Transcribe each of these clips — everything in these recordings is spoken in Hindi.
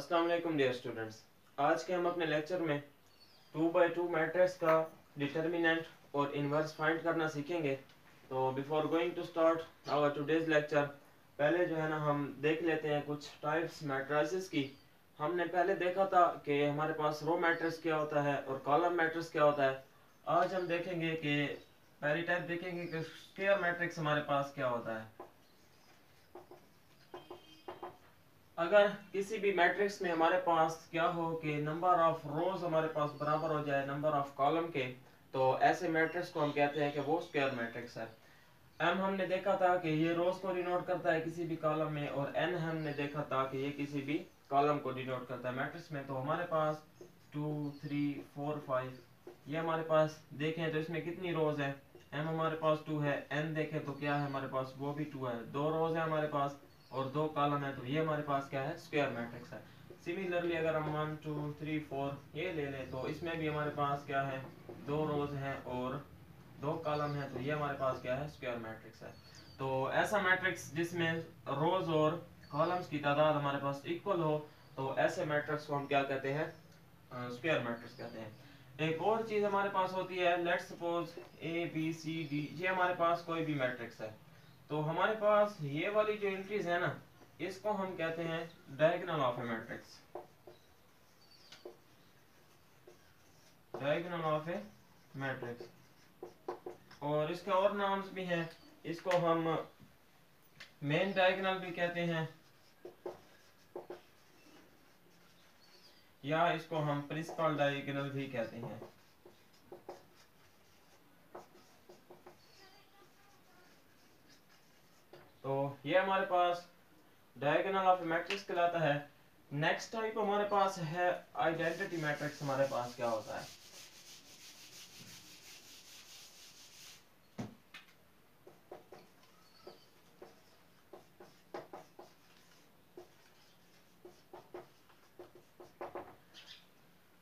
अस्सलाम वालेकुम डियर स्टूडेंट्स। आज के हम अपने लेक्चर में 2x2 मैट्रिक्स का डिटर्मिनेंट और इन्वर्स फाइंड करना सीखेंगे। तो before going to start our today's lecture, पहले जो है ना हम देख लेते हैं कुछ टाइप्स मैट्रिसेस की। हमने पहले देखा था कि हमारे पास रो मैट्रिक्स क्या होता है और कॉलम मैट्रिक्स क्या होता है। आज हम देखेंगे कि पहली टाइप देखेंगे कि स्क्वायर मैट्रिक्स हमारे पास क्या होता है। अगर किसी भी मैट्रिक्स में हमारे पास क्या हो कि नंबर ऑफ रोज हमारे पास बराबर हो जाए नंबर ऑफ कॉलम के, तो ऐसे मैट्रिक्स को हम कहते हैं कि वो स्क्वायर मैट्रिक्स है। एम हमने देखा था कि ये रोज को डिनोट करता है किसी भी कॉलम में, और एन हमने देखा था कि ये किसी भी कॉलम को डिनोट करता है मैट्रिक्स में। तो हमारे पास 2 3 4 5 ये हमारे पास देखें तो इसमें कितनी रोज है। एम हमारे पास 2 है, एन देखें तो क्या है हमारे पास, वो भी 2 है। 2 रोज है हमारे पास और 2 कॉलम है, तो ये हमारे पास क्या है, स्क्वायर मैट्रिक्स है। सिमिलरली अगर हम 1 2 3 4 ये ले लें तो इसमें भी हमारे पास क्या है, 2 रोज हैं और 2 कॉलम है, तो ये हमारे पास क्या है, स्क्वायर मैट्रिक्स है। तो ऐसा मैट्रिक्स जिसमें रोज और कॉलम्स की तादाद हमारे पास इक्वल हो, तो ऐसे मैट्रिक्स को हम क्या कहते हैं, स्क्वायर मैट्रिक्स कहते हैं। एक और चीज हमारे पास होती है, let's suppose A B C D, ये हमारे पास कोई भी मैट्रिक्स है। तो हमारे पास ये वाली जो एंट्रीज है ना, इसको हम कहते हैं diagonal of A matrix. Diagonal of A matrix, और इसके और नाम्स भी हैं। इसको हम मेन डायगोनल भी कहते हैं, या इसको हम प्रिंसिपल डायगोनल भी कहते हैं। तो ये हमारे पास डायगोनल ऑफ मैट्रिक्स कहलाता है। नेक्स्ट टाइप हमारे पास है आइडेंटिटी मैट्रिक्स। हमारे पास क्या होता है,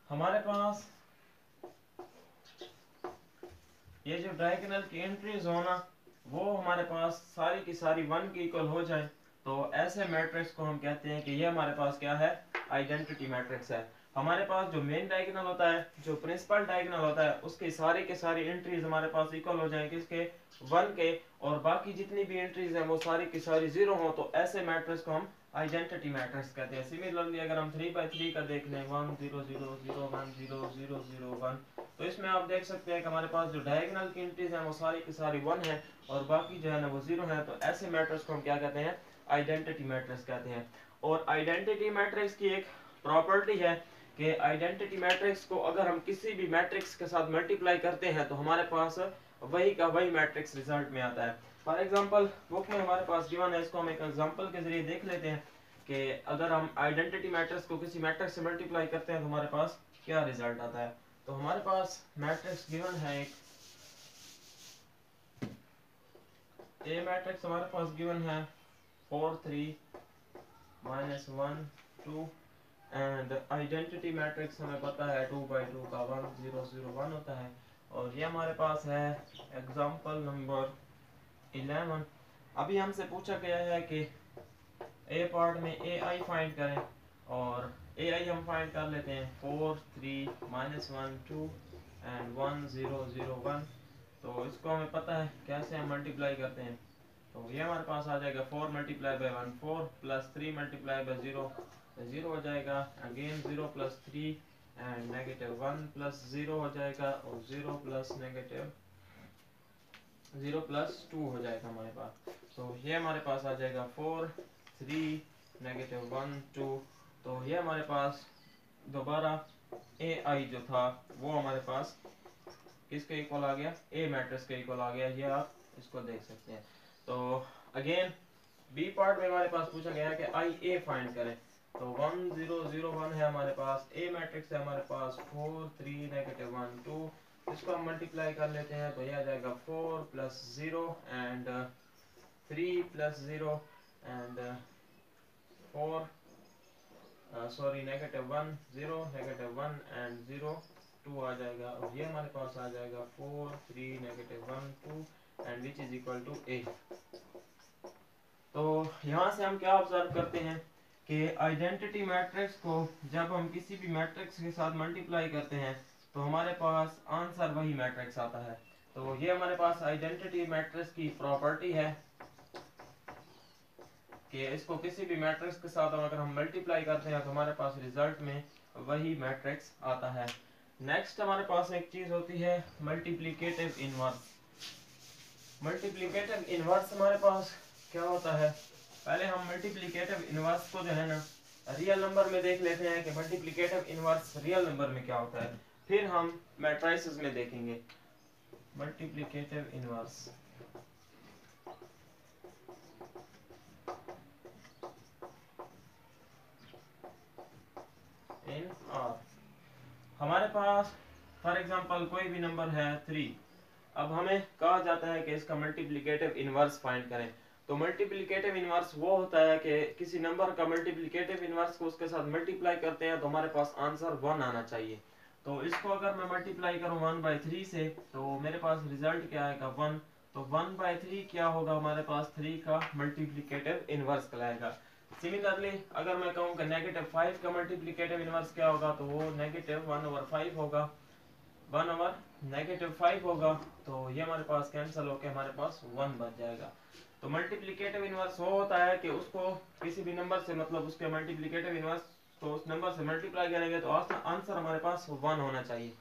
हमारे पास ये जो डायगोनल की एंट्रीज हो ना, वो हमारे पास सारी की सारी 1 के इक्वल हो जाए, तो ऐसे मैट्रिक्स को हम कहते हैं कि ये हमारे पास क्या है, आइडेंटिटी मैट्रिक्स है। हमारे पास जो मेन डायगोनल होता है, जो प्रिंसिपल डायगोनल होता है, उसकी सारी के सारी एंट्रीज हमारे पास इक्वल हो जाए किसके, 1 के, और बाकी जितनी भी एंट्रीज हैं वो सारी की सारी 0 हो, तो ऐसे मैट्रिक्स को हम आइडेंटिटी मैट्रिक्स कहते हैं। सिमिलरली अगर हम 3x3 का देख लें, 1 0 0 0 1 0 0 0 1, तो इसमें आप देख सकते हैं कि हमारे पास जो डायगोनल की एंट्रीज हैं वो सारी की सारी 1 है और बाकी जो है ना वो 0 है, तो ऐसे मैट्रिक्स को हम क्या कहते हैं, आइडेंटिटी मैट्रिक्स कहते हैं। और आइडेंटिटी मैट्रिक्स की एक प्रॉपर्टी है कि आइडेंटिटी मैट्रिक्स को अगर हम किसी भी मैट्रिक्स के साथ मल्टीप्लाई करते हैं तो हमारे पास वही का वही मैट्रिक्स रिजल्ट में आता है। फॉर एग्जांपल बुक में हमारे पास गिवन है, इसको हम एक एग्जांपल के जरिए देख लेते हैं कि अगर हम आइडेंटिटी मैट्रिक्स को किसी मैट्रिक्स से मल्टीप्लाई करते हैं तो हमारे पास क्या रिजल्ट आता है। तो हमारे पास मैट्रिक्स गिवन है एक ए मैट्रिक्स हमारे पास गिवन है 4 3 -1 2, एंड आइडेंटिटी मैट्रिक्स हमें पता है 2x2 का 1 0 0 1 होता है। और ये हमारे पास है एग्जांपल नंबर 11। अभी हमसे पूछा गया है कि ए पार्ट में ए आई फाइंड करें, और ए आई हम फाइंड कर लेते हैं 4 3 -1 2 एंड 1 0 0 1। तो इसको हमें पता है कैसे हम मल्टीप्लाई करते हैं। तो ये हमारे पास आ जाएगा 4 multiply by 1 4 plus 3 multiply by 0 0 हो जाएगा, again 0 plus 3 and negative 1 plus 0 हो जाएगा, और 0 प्लस नेगेटिव 0 प्लस 2 हो जाएगा हमारे पास। तो ये हमारे पास आ जाएगा 4 3 नेगेटिव 1 2। तो ये हमारे पास दोबारा ए आई जो था वो हमारे पास किसके इक्वल आ गया, ए मैट्रिक्स के इक्वल आ गया, ये आप इसको देख सकते हैं। तो अगेन बी पार्ट में हमारे पास पूछा गया है कि आई ए फाइंड करें। तो 1 0 0 1 है हमारे पास, ए मैट्रिक्स है हमारे पास 4 3 नेगेटिव 1 2। इसको हम मल्टीप्लाई कर लेते हैं तो यह आ जाएगा 4 plus 0 and 3 plus 0 and 4 sorry negative 1 0 negative 1 and 0 2 आ जाएगा, और ये हमारे पास आ जाएगा 4 3 negative 1 2 and which is equal to A. तो यहाँ से हम क्या ऑब्जर्व करते हैं कि आइडेंटिटी मैट्रिक्स को जब हम किसी भी मैट्रिक्स के साथ मल्टीप्लाई करते हैं तो हमारे पास आंसर वही मैट्रिक्स आता है। तो ये हमारे पास आइडेंटिटी मैट्रिक्स की प्रॉपर्टी है कि इसको किसी भी मैट्रिक्स के साथ अगर हम मल्टीप्लाई करते हैं तो हमारे पास रिजल्ट में वही मैट्रिक्स आता है। नेक्स्ट हमारे पास एक चीज होती है मल्टीप्लिकेटिव इनवर्स। मल्टीप्लिकेटिव इनवर्स हमारे पास क्या होता है, पहले हम मल्टीप्लिकेटिव इनवर्स को जो है ना रियल नंबर में देख लेते हैं कि मल्टीप्लिकेटिव इनवर्स रियल नंबर में क्या होता है, फिर हम मैट्रिसेस में देखेंगे मल्टीप्लिकेटिव इनवर्स। इन आर हमारे पास फॉर एग्जांपल कोई भी नंबर है 3। अब हमें कहा जाता है कि इसका मल्टीप्लिकेटिव इनवर्स फाइंड करें। तो मल्टीप्लिकेटिव इनवर्स वो होता है कि किसी नंबर का मल्टीप्लिकेटिव इनवर्स को उसके साथ मल्टीप्लाई करते हैं तो हमारे पास आंसर 1 आना चाहिए। तो इसको अगर मैं मल्टीप्लाई करूं 1/3 से तो मेरे पास रिजल्ट क्या आएगा 1। तो 1/3 क्या होगा, हमारे पास 3 का मल्टीप्लिकेटिव इनवर्स कहलाएगा। सिमिलरली अगर मैं कहूं कि -5 का मल्टीप्लिकेटिव इनवर्स क्या होगा तो वो -1/5 होगा, 1/-5 होगा। तो ये हमारे पास कैंसिल होकर हमारे पास 1 बच जाएगा। तो मल्टीप्लिकेटिव इनवर्स वो होता है कि उसको किसी भी नंबर से मतलब उसके मल्टीप्लिकेटिव इनवर्स तो उस नंबर से मल्टीप्लाई करेंगे तो आंसर हमारे पास 1 होना चाहिए।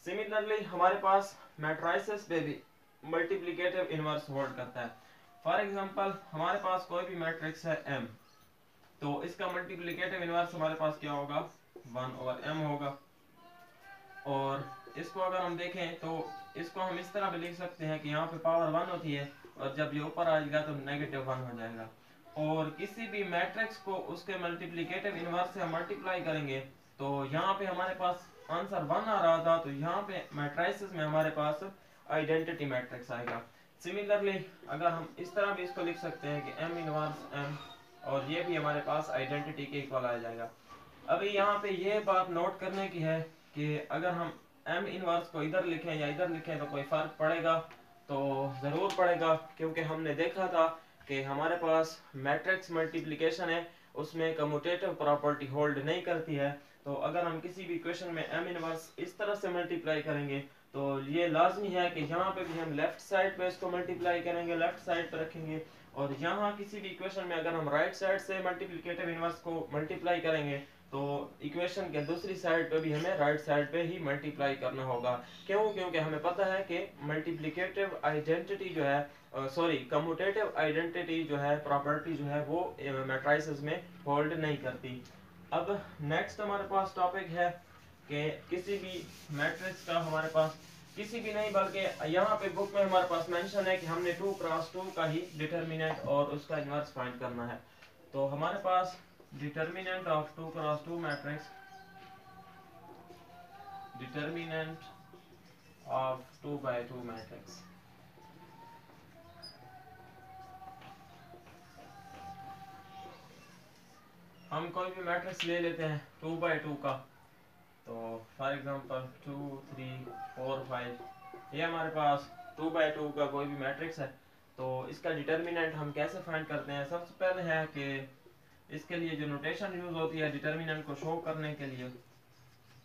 सिमिलरली हमारे पास मैट्रिसेस पे भी मल्टीप्लिकेटिव इनवर्स होल्ड करता है। फॉर एग्जांपल हमारे पास कोई भी मैट्रिक्स है m, तो इसका मल्टीप्लिकेटिव इनवर्स हमारे पास क्या होगा 1/m होगा। और इसको अगर हम देखें तो इसको हम इस तरह भी लिख सकते हैं कि यहाँ पे पावर 1 होती है और जब ये ऊपर आएगा तो -1 हो जाएगा। और किसी भी मैट्रिक्स को उसके मल्टीप्लिकेटिव इनवर्स से हम मल्टीप्लाई करेंगे तो यहाँ पे हमारे पास आंसर 1 आ रहा था, तो यहाँ पे मैट्रिसेस में हमारे पास आइडेंटिटी मैट्रिक्स आएगा। सिमिलरली अगर हम इस तरह भी इसको लिख सकते हैं कि m इनवर्स m, और ये भी हमारे पास आइडेंटिटी के इक्वल आ जाएगा। अभी यहाँ पे ये बात नोट करने की है कि अगर हम m इनवर्स को इधर लिखें या इधर लिखें तो कोई फर्क पड़ेगा, तो जरूर पड़ेगा, क्योंकि हमने देखा था कि हमारे पास मैट्रिक्स मल्टीप्लिकेशन है उसमें कम्यूटेटिव प्रॉपर्टी होल्ड नहीं करती है। तो अगर हम किसी भी इक्वेशन में m इनवर्स इस तरह से मल्टीप्लाई करेंगे तो ये लाजमी है कि यहाँ पे भी हम लेफ्ट साइड पे इसको मल्टीप्लाई करेंगे, लेफ्ट साइड पे रखेंगे, और यहाँ किसी भी इक्वेशन में अगर हम राइट साइड से मल्टीप्लिकेटिव इनवर्स को मल्टीप्लाई करेंगे तो इक्वेशन के दूसरी साइड पे भी हमें राइट साइड पे ही मल्टीप्लाई करना होगा। क्यों? क्योंकि हमें पता है कि मल्टीप्लिकेटिव आइडेंटिटी जो है कम्यूटेटिव आइडेंटिटी जो है प्रॉपर्टी जो है वो मैट्रिसेस में होल्ड नहीं करती। अब नेक्स्ट हमारे पास टॉपिक है कि किसी भी मैट्रिक्स का हमारे पास किसी भी नहीं बल्कि यहाँ पे बुक में हमारे पास मेंशन है कि हमने 2x2 का ही डिटर्मिनेंट और उसका इनवर्स फाइंड करना है। तो हमारे पास determinant of 2x2 matrix, determinant of 2x2 matrix, हम कोई भी मैट्रिक्स ले लेते हैं 2x2 का। तो फॉर एग्जांपल 2 3 4 5 ये हमारे पास 2x2 का कोई भी मैट्रिक्स है। तो इसका डिटर्मिनेंट हम कैसे फाइंड करते हैं? सबसे पहले है कि इसके लिए जो नोटेशन यूज होती है डिटर्मिनेंट को शो करने के लिए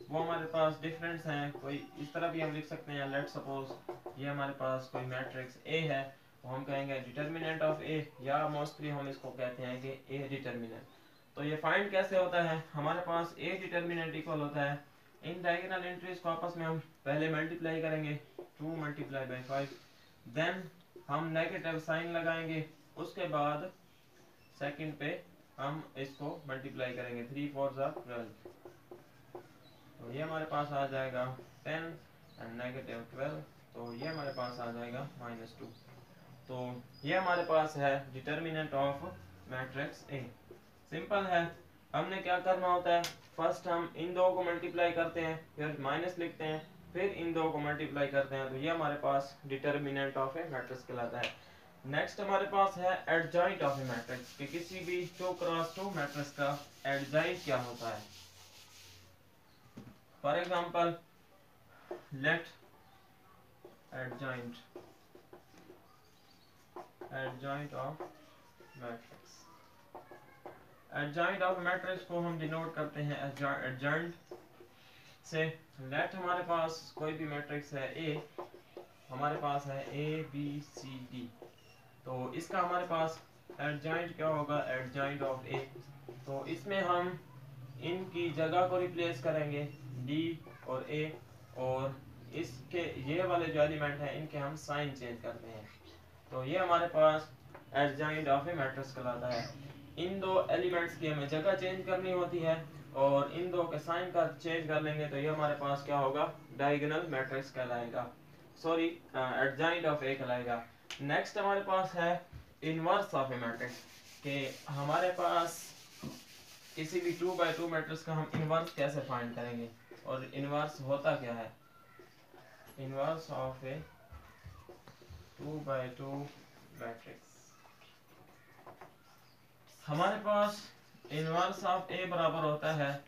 वो हमारे पास डिफरेंट हैं। कोई इस तरह भी हम लिख सकते हैं, लेट सपोज ये हमारे पास कोई मैट्रिक्स ए है तो हम कहेंगे डिटर्मिनेंट ऑफ ए, या मोस्टली हम इसको कहते हैं कि ए डिटर्मिनेंट। तो ये फाइंड कैसे होता है? हमारे पास ए डिटर्मिनेंट इक्वल होता है इन डायगोनल एंट्रीज को आपस में हम पहले मल्टीप्लाई करेंगे 2 × 5, देन हम नेगेटिव साइन लगाएंगे, उसके बाद सेकंड पे हम इसको मल्टीप्लाई करेंगे 3 4 12। तो ये हमारे पास आ जाएगा 10 एंड -12, तो ये हमारे पास आ जाएगा -2। तो ये हमारे पास है determinant of matrix A. Simple है, हमने क्या करना होता है, फर्स्ट हम इन दो को मल्टीप्लाई करते हैं, फिर माइनस लिखते हैं, फिर इन दो को मल्टीप्लाई करते हैं, तो ये हमारे पास डिटर्मिनेंट ऑफ ए मैट्रिक्स कहलाता है। नेक्स्ट हमारे पास है एडजॉइंट ऑफ ए मैट्रिक्स, कि किसी भी 2x2 मैट्रिक्स का एडजॉइंट क्या होता है। For example let adjoint of matrix, adjoint of matrix को हम डिनोट करते हैं एडजॉइंट से। लेट हमारे पास कोई भी मैट्रिक्स है ए, हमारे पास है ए बी सी डी, तो इसका हमारे पास एडजॉइंट क्या होगा, एडजॉइंट ऑफ ए। तो इसमें हम इनकी जगह को रिप्लेस करेंगे डी और ए, और इसके ये वाले जो एलिमेंट हैं इनके हम साइन चेंज करते हैं। तो ये हमारे पास एडजॉइंट ऑफ ए मैट्रिक्स कहलाता है। इन दो एलिमेंट्स की हमें जगह चेंज करनी होती है और इन दो के साइन का चेंज कर लेंगे तो ये हमारे पास क्या होगा, डायगोनल मैट्रिक्स कहलाएगा, सॉरी एडजॉइंट ऑफ ए कहलाएगा। नेक्स्ट हमारे पास है इनवर्स ऑफ ए मैट्रिक्स, कि हमारे पास किसी भी 2x2 मैट्रिक्स का हम इनवर्स कैसे फाइंड करेंगे, और इनवर्स होता क्या है। Inverse of A 2x2 matrix, हमारे पास इनवर्स ऑफ ए बराबर होता है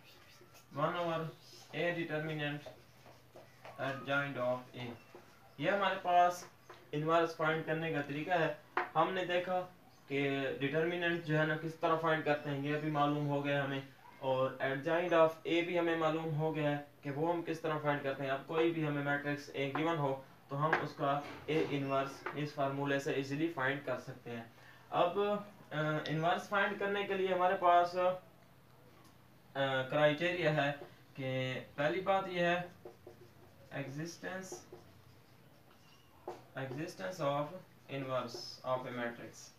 1/a डिटर्मिनेंट एडजॉइंट ऑफ ए। ये हमारे पास इनवर्स फाइंड करने का तरीका है। हमने देखा कि डिटर्मिनेंट जो है ना किस तरह फाइंड करते हैं, ये भी मालूम हो गया हमें, और एडजॉइंट ऑफ ए भी हमें मालूम हो गया है कि वो हम किस तरह फाइंड करते हैं। अब कोई भी हमें मैट्रिक्स ए गिवन हो तो हम उसका ए इनवर्स इस फार्मूले से इजीली फाइंड कर सकते हैं। अब इनवर्स फाइंड करने के लिए हमारे पास क्राइटेरिया है कि पहली बात यह है existence of inverse of A matrix.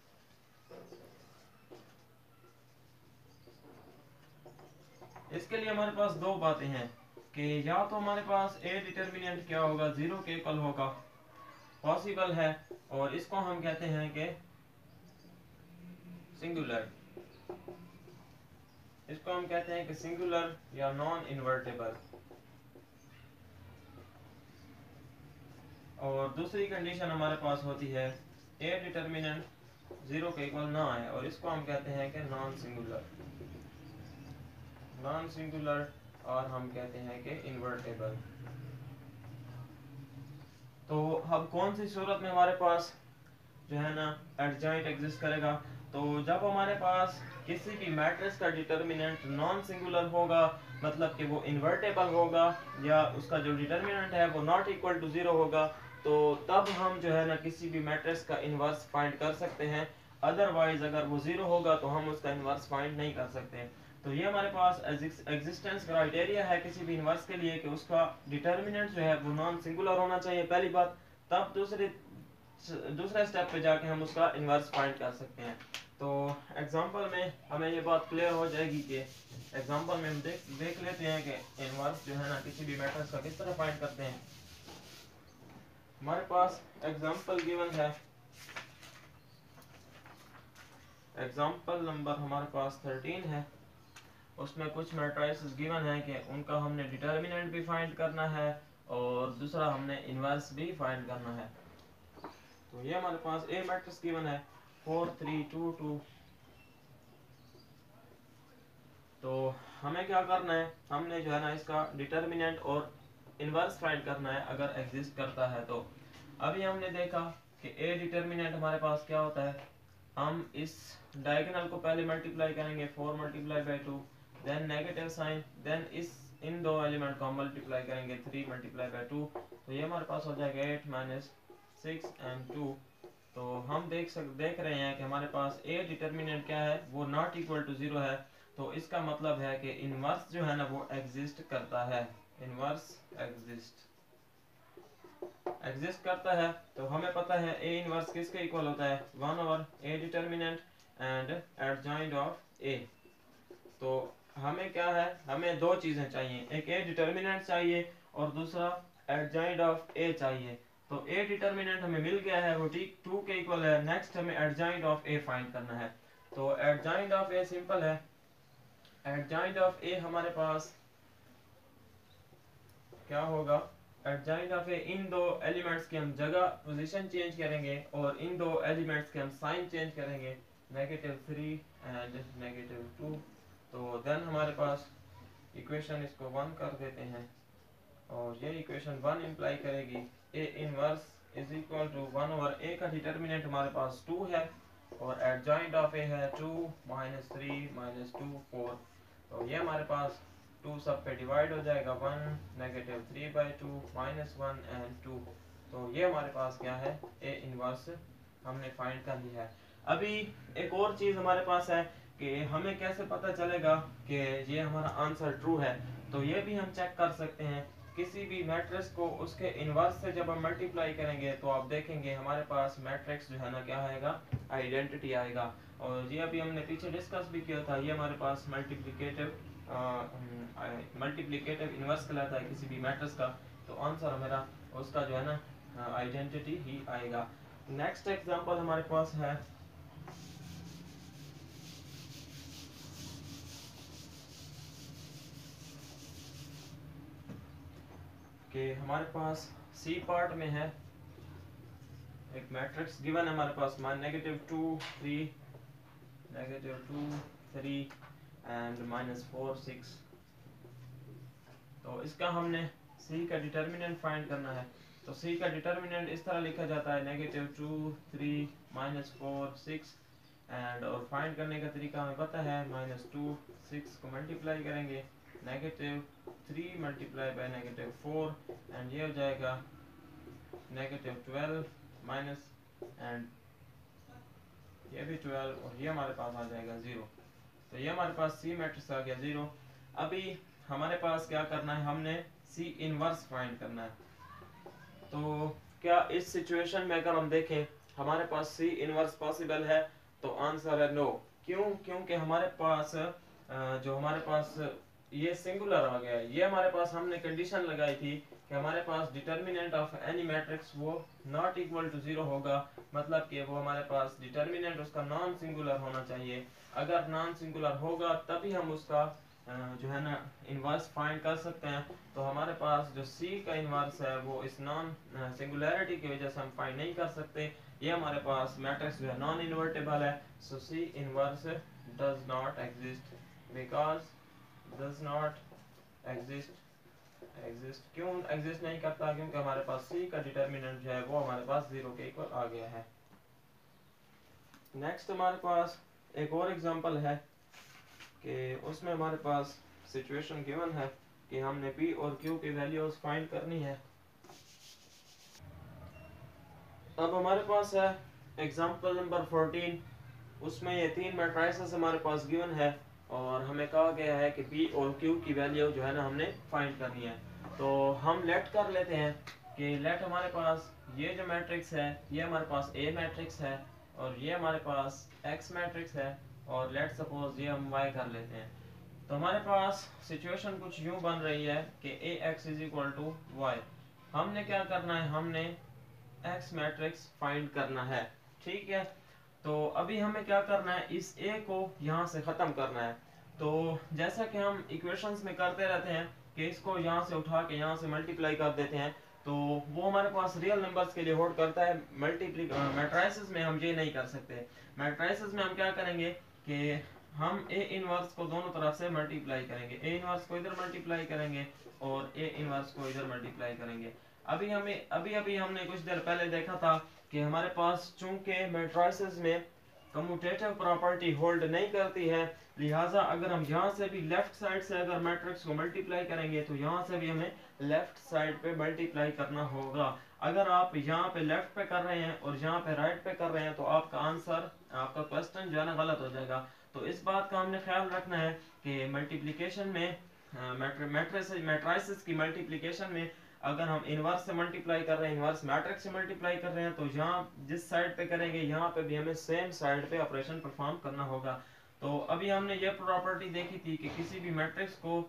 इसके लिए हमारे पास दो बातें हैं कि या तो हमारे पास ए डिटर्मिनेंट क्या होगा, 0 के इक्वल होगा, पॉसिबल है, और इसको हम कहते हैं कि सिंगुलर, इसको हम कहते हैं कि सिंगुलर या नॉन इन्वर्टेबल। और दूसरी कंडीशन हमारे पास होती है ए डिटर्मिनेंट 0 के इक्वल ना आए, और इसको हम कहते हैं कि नॉन सिंगुलर, और हम कहते हैं कि इन्वर्टेबल। तो अब कौन सी सूरत में हमारे पास जो है ना एडजॉइंट एग्जिस्ट करेगा, तो जब हमारे पास किसी भी मैट्रिक्स का डिटर्मिनेंट नॉन सिंगुलर होगा, मतलब कि वो इन्वर्टेबल होगा, या उसका जो डिटर्मिनेंट है वो नॉट इक्वल टू 0 होगा, तो तब हम जो है ना किसी भी मैट्रिक्स का इन्वर्स फाइंड कर सकते हैं। अदरवाइज अगर वो 0 होगा तो हम उसका इन्वर्स फाइंड नहीं कर सकते। तो ये हमारे पास एग्जिस्टेंस क्राइटेरिया है किसी भी इन्वर्स के लिए कि उसका डिटर्मिनेंट जो है वो नॉन सिंगुलर होना चाहिए, पहली बात। तब दूसरे स्टेप पे जाके हम उसका इन्वर्स फाइंड कर सकते हैं। तो एग्जांपल में हमें ये बात क्लियर हो जाएगी कि एग्जांपल में हम देख लेते हैं कि इन्वर्स जो है ना किसी भी मैट्रिक्स का किस तरह फाइंड करते हैं। हमारे पास एग्जांपल गिवन है, एग्जांपल नंबर हमारे पास 13 है। उसमें कुछ मैट्रिसेस गिवन है कि उनका हमने डिटर्मिनेंट भी फाइंड करना है और दूसरा हमने इन्वर्स भी फाइंड करना है। तो ये हमारे पास ए मैट्रिक्स गिवन है 4 3 2 2। तो हमें क्या करना है, हमने जो है ना इसका डिटर्मिनेंट और इन्वर्स फाइंड करना है अगर एग्जिस्ट करता है तो। अभी हमने देखा कि ए डिटर्मिनेंट हमारे पास क्या होता है, हम इस डायगोनल को पहले मल्टीप्लाई करेंगे 4 multiply by 2, then negative sign, then इन दो एलिमेंट को हम मल्टीप्लाई करेंगे 3 मल्टीप्लाई बाई 2, तो ये हमारे पास हो जाएगा 8 माइनस 6 एंड 2। तो हम देख रहे हैं कि हमारे पास ए डिटर्मिनेंट क्या है, वो नॉट इक्वल टू 0 है। तो इसका मतलब है कि इन्वर्स जो है ना वो एग्जिस्ट करता है, इन्वर्स एग्जिस्ट करता है। तो हमें पता है ए इन्वर्स किसके इक्वल होता है, 1/a determinant and adjoint of A. तो हमें क्या है, हमें दो चीजें चाहिए, एक ए डिटर्मिनेंट चाहिए और दूसरा एडजॉइंट ऑफ ए चाहिए। तो ए डिटर्मिनेंट हमें मिल गया है, वो 2 के इक्वल है। नेक्स्ट हमें एडजॉइंट ऑफ ए फाइंड करना है। तो एडजॉइंट ऑफ ए सिंपल है, एडजॉइंट ऑफ ए हमारे पास क्या होगा, एडजॉइंट ऑफ ए, इन दो एलिमेंट्स की हम जगह पोजीशन चेंज करेंगे और इन दो एलिमेंट्स के हम साइन चेंज करेंगे, -3 एंड -2। तो देन हमारे पास इक्वेशन इसको 1 कर देते हैं और ये इक्वेशन 1 इंप्लाई करेगी A inverse is equal to 1/a का डिटर्मिनेंट हमारे पास 2 है और एडजॉइंट ऑफ ए है 2 -3 -2 4। तो ये हमारे पास 2 सब पे डिवाइड हो जाएगा 1 -3/2 -1 एंड 2। तो ये हमारे पास क्या है, ए इनवर्स हमने फाइंड कर लिया है। अभी एक और चीज़ हमारे पास है कि हमें कैसे पता चलेगा कि ये हमारा आंसर ट्रू है। तो ये भी हम चेक कर सकते हैं, किसी भी मैट्रिक्स को उसके इनवर्स से जब हम मल्टीप्लाई करेंगे तो आप देखेंगे हमारे पास मैट्रिक्स जो है ना क्या आएगा, आइडेंटिटी आएगा। और ये अभी हमने पीछे डिस्कस भी किया था, ये हमारे पास मल्टीप्लिकेटिव इनवर्स कहलाता है किसी भी मैट्रिक्स का। तो आंसर हमारा उसका जो है ना आइडेंटिटी ही आएगा। नेक्स्ट एग्जांपल हमारे पास है कि हमारे पास सी पार्ट में है एक मैट्रिक्स गिवन है हमारे पास -2 3 -2 3 एंड -4 6। तो इसका हमने सी का डिटर्मिनेंट फाइंड करना है। तो सी का डिटर्मिनेंट इस तरह लिखा जाता है -2 3 -4 6 एंड और फाइंड करने का तरीका हमें पता है, -2 6 को मल्टीप्लाई करेंगे, -3 मल्टीप्लाई बाय -4 एंड ये हो जाएगा -12 माइनस एंड ये भी 12 और ये हमारे पास आ जाएगा 0। तो ये हमारे पास सी मैट्रिक्स आ गया 0। अभी हमारे पास क्या करना है, हमने सी इनवर्स फाइंड करना है। तो क्या इस सिचुएशन में अगर हम देखें हमारे पास सी इनवर्स पॉसिबल है, तो आंसर है नो। क्यों? क्योंकि हमारे पास जो हमारे पास ये सिंगुलर आ गया है, ये हमारे पास हमने कंडीशन लगाई थी कि हमारे पास डिटर्मिनेंट ऑफ एनी मैट्रिक्स वो नॉट इक्वल टू 0 होगा, मतलब कि वो हमारे पास डिटर्मिनेंट उसका नॉन सिंगुलर होना चाहिए। अगर नॉन सिंगुलर होगा तभी हम उसका जो है ना इनवर्स फाइंड कर सकते हैं। तो हमारे पास जो सी का इनवर्स है वो इस नॉन सिंगुलैरिटी की वजह से हम फाइंड नहीं कर सकते। ये हमारे पास मैट्रिक्स जो है नॉन इन्वर्टेबल है। So C inverse does not exist because does not exist क्यों एग्जिस्ट नहीं करता? क्योंकि हमारे पास सी का डिटर्मिनेंट जो है वो हमारे पास 0 के इक्वल आ गया है। नेक्स्ट हमारे पास एक और एग्जांपल है कि उसमें हमारे पास सिचुएशन गिवन है कि हमने P और Q की वैल्यूज फाइंड करनी है। अब हमारे पास है एग्जांपल नंबर 14, उसमें ये तीन मैट्रिसेस हमारे पास गिवन है और हमें कहा गया है कि P और Q की वैल्यू जो है ना हमने फाइंड करनी है। तो हम लेट कर लेते हैं कि लेट हमारे पास ये जो मैट्रिक्स है ये हमारे पास A मैट्रिक्स है और ये हमारे पास X मैट्रिक्स है और लेट सपोज ये हम Y कर लेते हैं। तो हमारे पास सिचुएशन कुछ यूं बन रही है कि AX is equal to Y। हमने क्या करना है, हमने X मैट्रिक्स फाइंड करना है, ठीक है। तो अभी हमें क्या करना है, इस A को यहाँ से ख़त्म करना है। तो जैसा कि हम इक्वेशंस में करते रहते हैं कि इसको यहाँ से उठा के यहाँ से मल्टीप्लाई कर देते हैं, तो वो हमारे पास रियल नंबर्स के लिए होल्ड करता है। मैट्रिसेस में हम ये नहीं कर सकते। मैट्रिसेस में हम क्या करेंगे कि हम ए इनवर्स को दोनों तरफ से मल्टीप्लाई करेंगे, ए इनवर्स को इधर मल्टीप्लाई करेंगे और ए इनवर्स को इधर मल्टीप्लाई करेंगे। अभी हमने कुछ देर पहले देखा था कि हमारे पास चूंकि मैट्रिसेस में कम्यूटेटिव प्रॉपर्टी होल्ड नहीं करती है, लिहाजा अगर हम यहाँ से भी लेफ्ट साइड से अगर मैट्रिक्स को मल्टीप्लाई करेंगे तो यहाँ से भी हमें लेफ्ट साइड पे मल्टीप्लाई करना होगा। अगर आप यहाँ पे लेफ्ट पे कर रहे हैं और यहाँ पे राइट पे कर रहे हैं तो आपका आंसर, आपका क्वेश्चन जो है ना गलत हो जाएगा। तो इस बात का हमने ख्याल रखना है कि मल्टीप्लिकेशन में मैट्रिसेस की मल्टीप्लिकेशन में अगर हम इनवर्स से मल्टीप्लाई कर रहे हैं, इनवर्स मैट्रिक्स से मल्टीप्लाई कर रहे हैं, तो यहाँ जिस साइड पे करेंगे यहाँ पे भी हमें सेम साइड पे ऑपरेशन परफॉर्म करना होगा। तो अभी हमने ये प्रॉपर्टी देखी थी कि किसी भी मैट्रिक्स को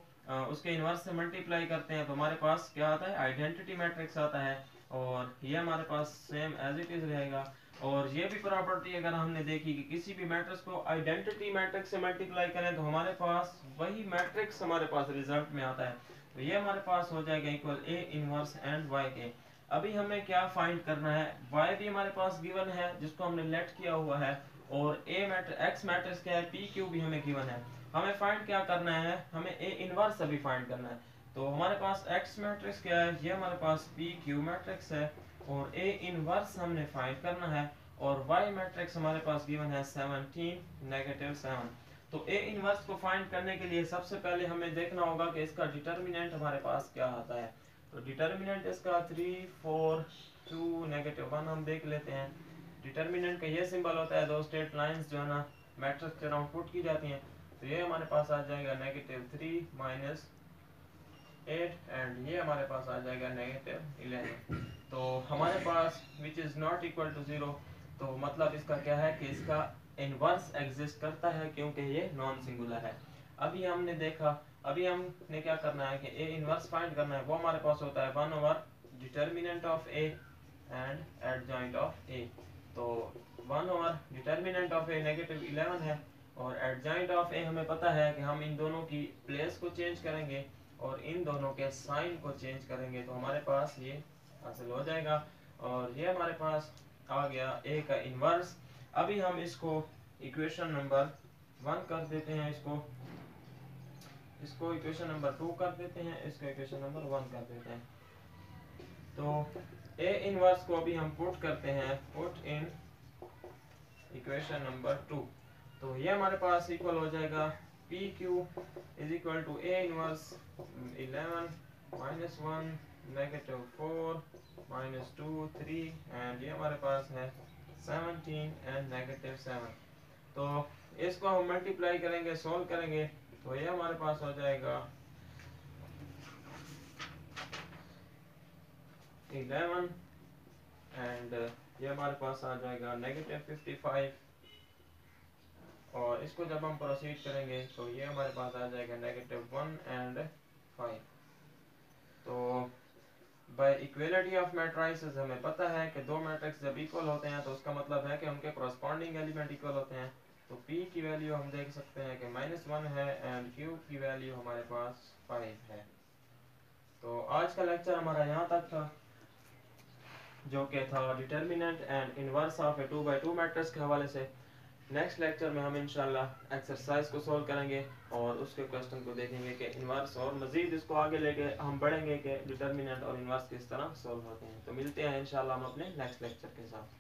उसके इनवर्स से मल्टीप्लाई करते हैं तो हमारे पास क्या आता है, आइडेंटिटी मैट्रिक्स आता है और ये हमारे पास सेम एज इट इज रहेगा। और ये भी प्रॉपर्टी अगर हमने देखी कि किसी भी मैट्रिक्स को आइडेंटिटी मैट्रिक्स से मल्टीप्लाई करें तो हमारे पास वही मैट्रिक्स हमारे पास रिजल्ट में आता है। तो ये हमारे पास हो जाएगा equal A inverse and Y के। अभी हमें क्या फाइंड करना है, वाई भी हमारे पास गिवन है जिसको हमने लेट किया हुआ है और ए मैट्रिक्स एक्स मैट्रिक्स क्या है, पी क्यू भी हमें गिवन है। हमें फाइंड क्या करना है, हमें ए इनवर्स अभी फाइंड करना है। तो हमारे पास एक्स मैट्रिक्स क्या है, ये हमारे पास पी क्यू मैट्रिक्स है और ए इनवर्स हमने फाइंड करना है। और y मैट्रिक्स हमारे पास गिवन है 17 नेगेटिव 7। तो ए इनवर्स को फाइंड करने के लिए सबसे पहले हमें देखना होगा कि इसका डिटर्मिनेंट हमारे पास क्या आता है। तो डिटर्मिनेंट इसका 3 4 2 नेगेटिव 1 हम देख लेते हैं। डिटर्मिनेंट का ये सिंबल होता है, दो स्ट्रेट लाइंस जो है ना मैट्रिक्स के अराउंड पुट की जाती हैं। तो ये हमारे पास आ जाएगा -3 -8 एंड ये हमारे पास आ जाएगा -11। तो हमारे पास which is not equal to 0, तो मतलब इसका क्या है कि इसका इनवर्स एग्जिस्ट करता है क्योंकि ये नॉन सिंगुलर है। अभी हमने देखा, अभी हमने क्या करना है कि ए इनवर्स फाइंड करना है। वो हमारे पास होता है 1 over determinant of A and adjoint of A. तो 1 ओवर डिटर्मिनेंट ऑफ ए -11 है और एडजॉइंट ऑफ ए हमें पता है कि हम इन दोनों की प्लेस को चेंज करेंगे और इन दोनों के साइन को चेंज करेंगे तो हमारे पास ये हासिल हो जाएगा और ये हमारे पास आ गया ए का इनवर्स। अभी हम इसको इक्वेशन नंबर 1 कर देते हैं, इसको इक्वेशन नंबर 2 कर देते हैं, इसको इक्वेशन नंबर 1 कर देते हैं। तो ए इनवर्स को अभी हम पुट करते हैं, पुट इन इक्वेशन नंबर 2। तो ये हमारे पास इक्वल हो जाएगा P Q is equal to A inverse 11 -1 -4 -2 3 and ये हमारे पास है 17 एंड -7। तो इसको हम मल्टीप्लाई करेंगे, सोल्व करेंगे तो ये हमारे पास हो जाएगा 11 एंड ये हमारे पास आ जाएगा -55 और इसको जब हम प्रोसीड करेंगे तो ये हमारे पास आ जाएगा -1 एंड 5। तो बाय इक्वलिटी ऑफ मैट्रिसेस हमें पता है कि दो मैट्रिक्स जब इक्वल होते हैं तो उसका मतलब है कि उनके कॉरस्पॉन्डिंग एलिमेंट इक्वल होते हैं। तो P की वैल्यू हम देख सकते हैं कि -1 है एंड Q की वैल्यू हमारे पास 5 है। तो आज का लेक्चर हमारा यहाँ तक था, जो कि था determinant and inverse of A 2x2 matrix के हवाले से। नेक्स्ट लेक्चर में हम इंशाल्लाह एक्सरसाइज को सॉल्व करेंगे और उसके क्वेश्चन को देखेंगे कि इनवर्स, और मज़ीद इसको आगे लेके हम बढ़ेंगे कि डिटर्मिनेंट और इनवर्स किस तरह सॉल्व होते हैं। तो मिलते हैं इंशाल्लाह हम अपने नेक्स्ट लेक्चर के साथ।